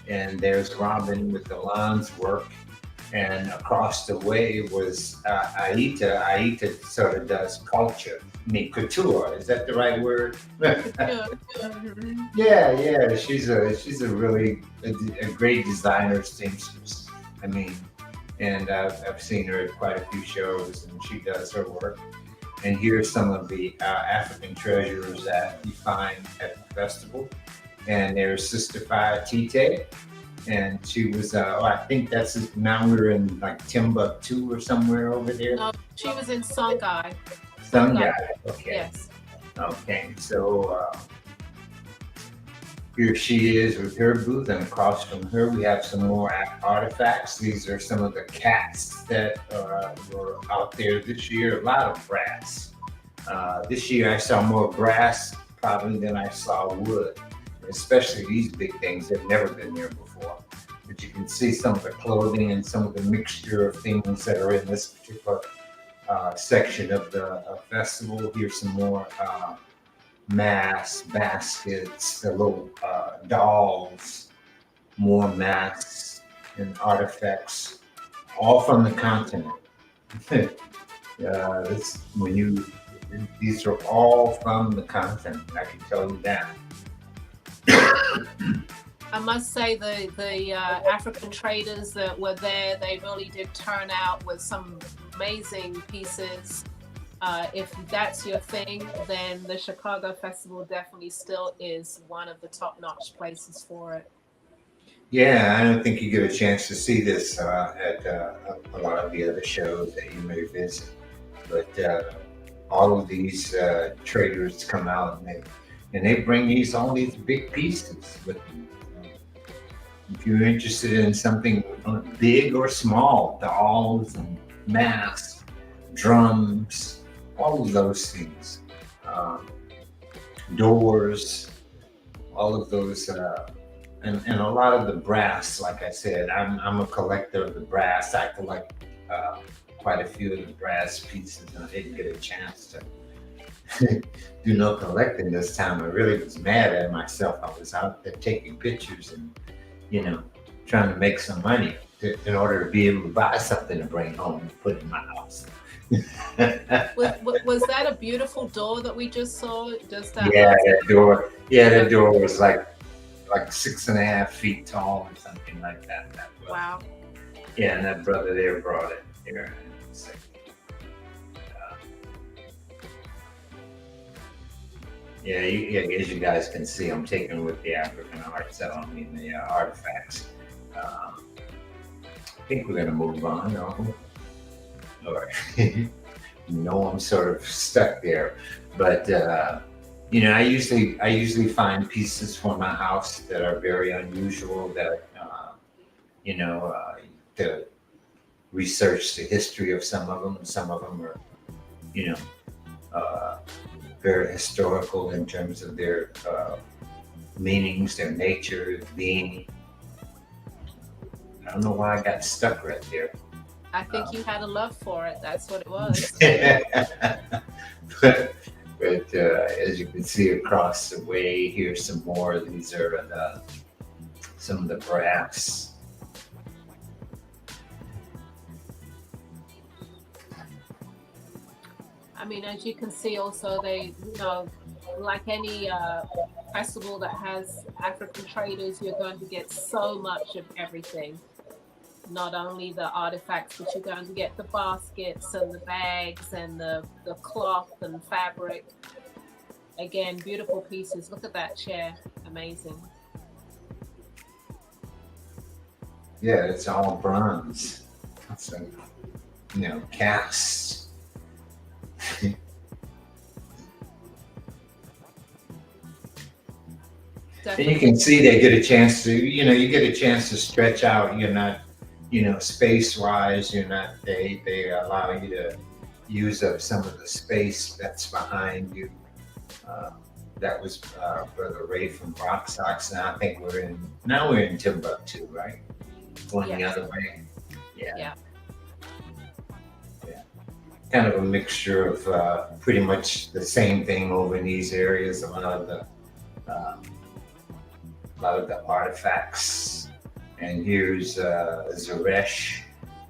And there's Robin with Alon's work. And across the way was Aita. Aita sort of does culture. I mean, couture. Is that the right word? Yeah. She's a really a great designer, seamstress. I mean, and I've seen her at quite a few shows, and she does her work. And here's some of the African treasures that you find at the festival. And there's Sister Fire Tite. And she was, I think now we're in like Timbuktu or somewhere over there. no, she was in Songhai. Songhai, okay. Yes. Okay, so here she is with her booth, and across from her we have some more artifacts. These are some of the cats that were out there this year. A lot of brass. This year I saw more brass probably than I saw wood, especially these big things. They've never been there before. But you can see some of the clothing and some of the mixture of things that are in this particular section of the festival. Here's some more masks, baskets, the little dolls, more masks and artifacts, all from the continent. These are all from the continent. I can tell you that. I must say the African traders that were there, they really did turn out with some amazing pieces. If that's your thing, then the Chicago Festival definitely still is one of the top-notch places for it. Yeah, I don't think you get a chance to see this at a lot of the other shows that you may visit. But all of these traders come out and they bring all these big pieces with them. If you're interested in something big or small, dolls and masks, drums, all of those things, doors, all of those, and a lot of the brass. Like I said, I'm a collector of the brass. I collect quite a few of the brass pieces, and I didn't get a chance to do no collecting this time. I really was mad at myself. I was out there taking pictures and, trying to make some money in order to be able to buy something to bring home and put in my house. Was that a beautiful door that we just saw? That door. Yeah, that door was like 6.5 feet tall or something like that. Wow. Yeah, and that brother there brought it here. As you guys can see, I'm taking with the African arts. I don't mean the artifacts. I think we're going to move on. No? Or, I'm sort of stuck there. But I usually find pieces for my house that are very unusual. That to research the history of some of them. Some of them are very historical in terms of their meanings, their nature, being. I don't know why I got stuck right there. I think you had a love for it. That's what it was. but as you can see across the way, here's some more. These are some of the brass. I mean, as you can see also, they, like any festival that has African traders, you're going to get so much of everything. Not only the artifacts, but you're going to get the baskets and the bags and the cloth and fabric. Again, beautiful pieces. Look at that chair. Amazing. Yeah, it's all bronze. So, casts. And you can see they get a chance to, you get a chance to stretch out. You're not, space wise, you're not, they allow you to use up some of the space that's behind you. Uh, that was Brother Ray from Rock Sox. Now I think now we're in Timbuktu, right? Going the other way. Yeah. Kind of a mixture of pretty much the same thing over in these areas. A lot of the artifacts. And here's Zaresh.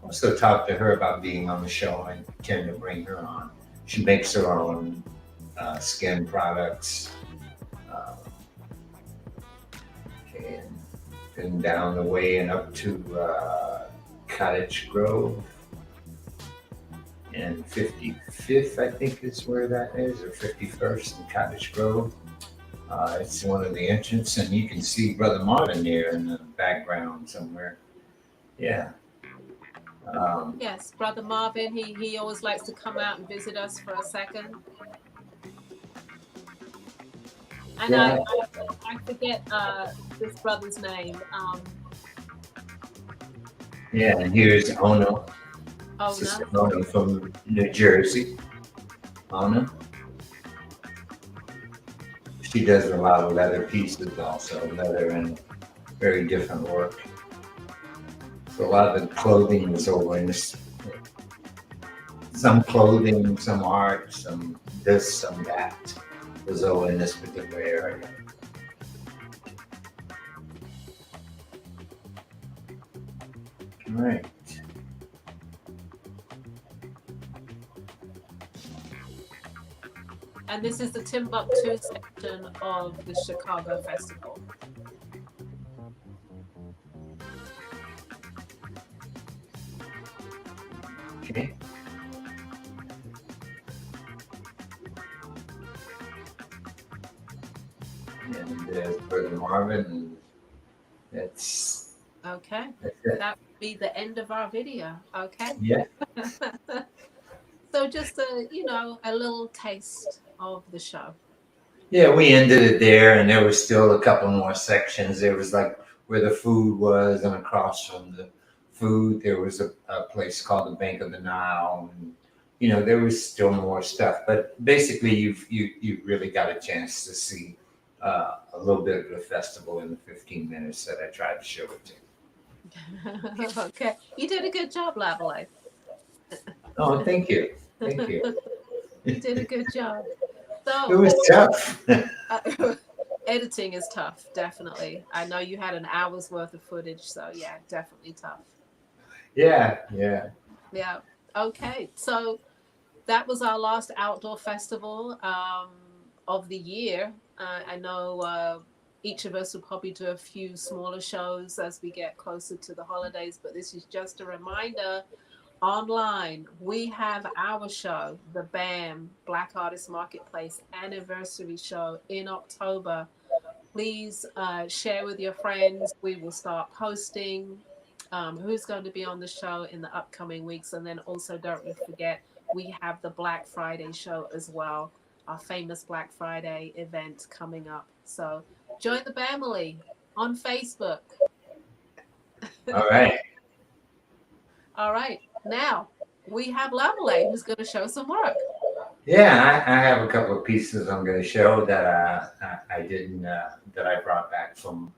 Also talked to her about being on the show. I intend to bring her on. She makes her own skin products. And then down the way and up to Cottage Grove. And 55th, I think is where that is, or 51st in Cottage Grove. It's one of the entrance, and you can see Brother Martin there in the background somewhere. Yeah. Yes, Brother Marvin. He always likes to come out and visit us for a second. And Yeah. I forget this brother's name. Yeah, and here's Ono. Oh, Sister no. Ono from New Jersey. Ono. She does a lot of leather pieces also, leather and very different work. So a lot of the clothing is over in this. Some clothing, some art, some this, some that was over in this particular area. All right. And this is the Timbuktu section of the Chicago Festival. Okay. And there's Brother Marvin. That's Okay. it. That would be the end of our video. Okay. Yeah. So just a little taste of the show. Yeah, we ended it there, and there was still a couple more sections. There was like where the food was, and across from the food, there was a place called the Bank of the Nile, and there was still more stuff. But basically, you really got a chance to see a little bit of the festival in the 15 minutes that I tried to show it to you. Okay, you did a good job, Lavalais. Oh, thank you, thank you. You did a good job. So It was tough. editing is tough, definitely. I know you had an hour's worth of footage, so yeah, definitely tough. Yeah. Okay, so that was our last outdoor festival of the year. I know each of us will probably do a few smaller shows as we get closer to the holidays, but this is just a reminder. Online, we have our show, the BAM, Black Artist Marketplace Anniversary Show in October. Please share with your friends. We will start posting who's going to be on the show in the upcoming weeks. And then also don't forget, we have the Black Friday show as well, our famous Black Friday event coming up. So join the family on Facebook. All right. All right. Now we have Lavalais who's going to show some work. Yeah, I have a couple of pieces I'm going to show that I didn't that I brought back from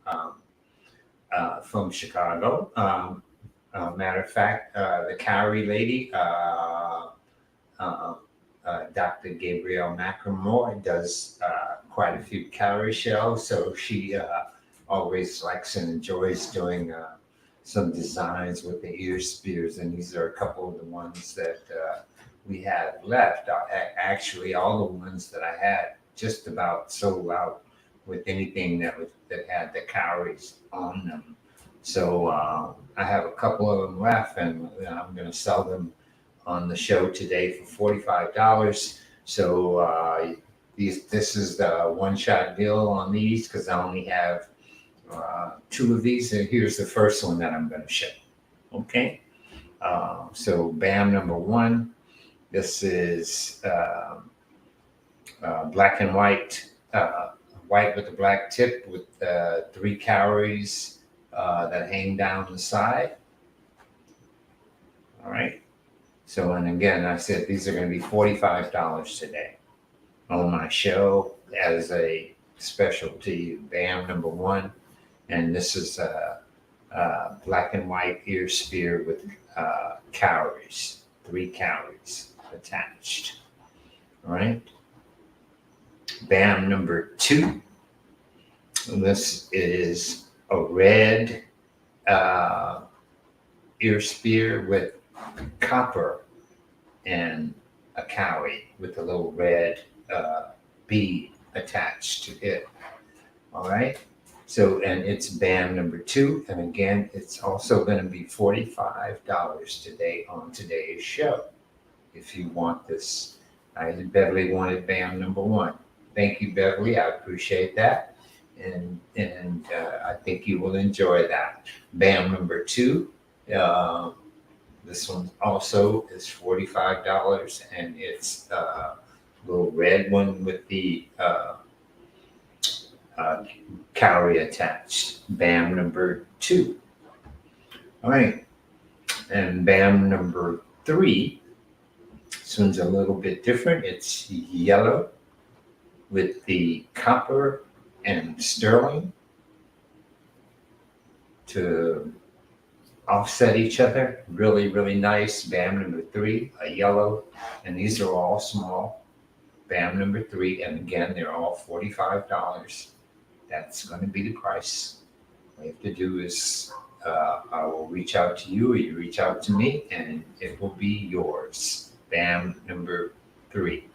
Chicago. Matter of fact, the Cowrie lady, Dr. Gabrielle McElroy, does quite a few cowrie shells, so she always likes and enjoys doing some designs with the ear spears, and these are a couple of the ones that we have left. Actually, all the ones that I had just about sold out with anything that had the cowries on them. So I have a couple of them left, and I'm going to sell them on the show today for $45. So this is the one-shot deal on these because I only have 2 of these, and here's the first one that I'm going to show. Okay, So BAM number one, this is black and white, white with a black tip with 3 calories that hang down the side. All right. So, and again, I said these are going to be $45 today on my show as a specialty BAM number one. And this is a black and white ear spear with calories, 3 calories attached. All right. BAM number two. This is a red ear spear with copper and a cowrie with a little red bead attached to it. All right. So, and it's BAM number two. And again, it's also going to be $45 today on today's show. If you want this, Beverly wanted BAM number one. Thank you, Beverly. I appreciate that. And I think you will enjoy that. BAM number two. This one also is $45, and it's a little red one with the calorie attached. BAM number two. All right, and BAM number three. This one's a little bit different. It's yellow with the copper and sterling to offset each other. Really, really nice. BAM number three, a yellow, and these are all small. BAM number three, and again, they're all $45. That's going to be the price. All you have to do is I will reach out to you, or you reach out to me, and it will be yours. BAM number three.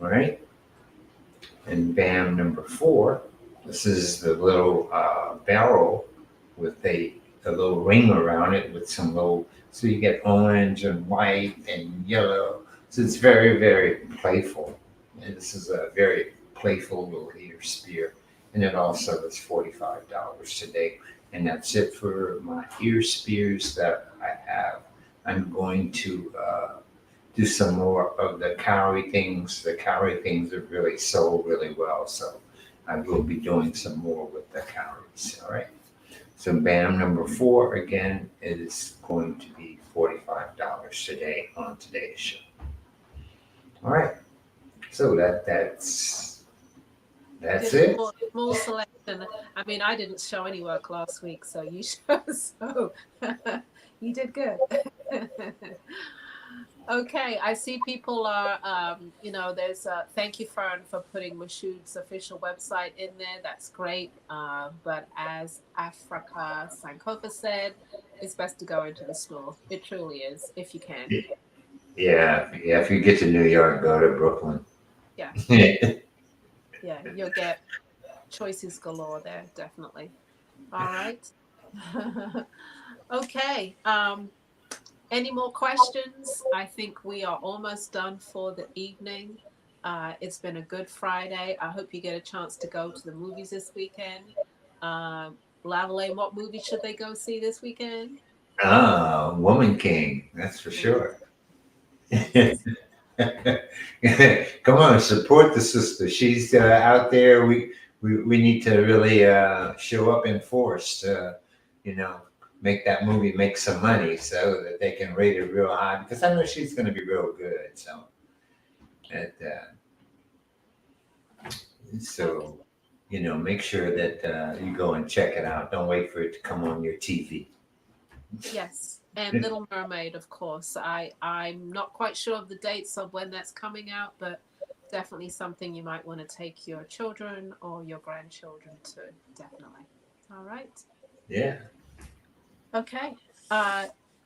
All right. And BAM number four. This is the little barrel with a little ring around it with some little, so you get orange and white and yellow. So it's very, very playful. And this is a very playful little ear spear. And it also is $45 today. And that's it for my ear spears that I have. I'm going to do some more of the cowrie things. The cowrie things are really sold really well. So I will be doing some more with the cowries. All right. So BAM number four, again, is going to be $45 today on today's show. All right. So that's it. More selection. I mean, I didn't show any work last week, so you showed. So you did good. Okay, I see people are, there's thank you, Fern, for putting Mashoud's official website in there. That's great. But as Africa Sankofa said, it's best to go into the store. It truly is, if you can. Yeah. If you get to New York, go to Brooklyn. Yeah. Yeah, you'll get choices galore there, definitely. All right. Okay. Any more questions? I think we are almost done for the evening. It's been a good Friday. I hope you get a chance to go to the movies this weekend. Lavalais, what movie should they go see this weekend? Woman King, that's for sure. Yes. Come on, support the sister. She's out there. We need to really show up in force to, make that movie make some money so that they can rate it real high, because I know she's going to be real good. So, make sure that you go and check it out. Don't wait for it to come on your TV. Yes, and Little Mermaid, of course. I'm not quite sure of the dates of when that's coming out, but definitely something you might want to take your children or your grandchildren to. Definitely. All right. Yeah. Okay.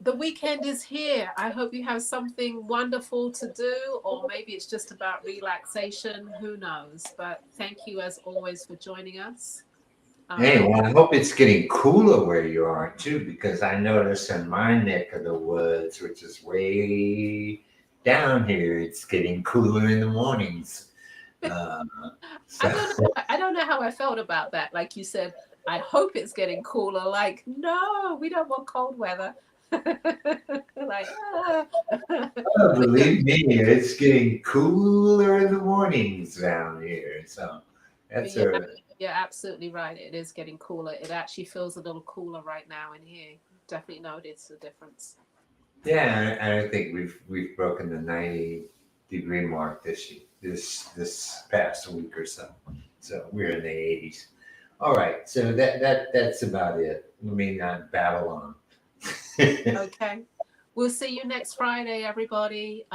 The weekend is here. I hope you have something wonderful to do, or maybe it's just about relaxation. Who knows? But thank you, as always, for joining us. Hey, well, I hope it's getting cooler where you are too, because I notice in my neck of the woods, which is way down here, it's getting cooler in the mornings. I don't know how I felt about that. Like you said, I hope it's getting cooler. Like, no, we don't want cold weather. Like, ah. Oh, But yeah, believe me, it's getting cooler in the mornings down here. So but that's yeah, a you're absolutely right. It is getting cooler. It actually feels a little cooler right now in here. Definitely notice the difference. yeah. I think we've broken the 90-degree mark this past week or so. So we're in the 80s. All right, so that's about it. Let me not babble on. Okay. We'll see you next Friday, everybody.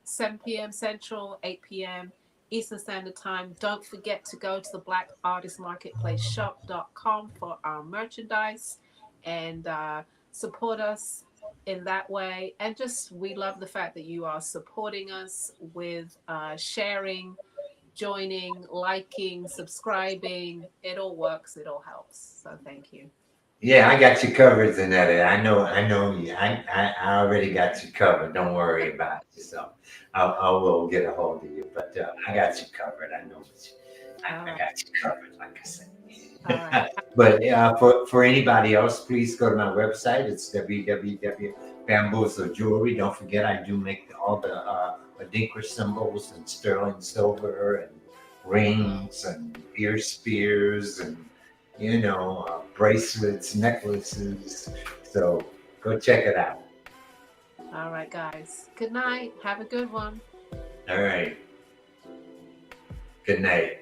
7 p.m. Central, 8 p.m. Eastern Standard Time. Don't forget to go to the Black Artist Marketplace shop.com for our merchandise and support us in that way. And just, we love the fact that you are supporting us with sharing, joining, liking, subscribing. It all works, it all helps. So thank you. Yeah, I got you covered, Zanetta. I know you. I already got you covered. Don't worry about it. So I will get a hold of you, but I got you covered. I know what you, All I right. got you covered, like I said. All right. But for anybody else, please go to my website. It's www.bamboozle Jewelry. Don't forget, I do make all the Adinkra symbols and sterling silver and rings and ear spears and bracelets, necklaces. So go check it out. All right, guys. Good night. Have a good one. All right. Good night.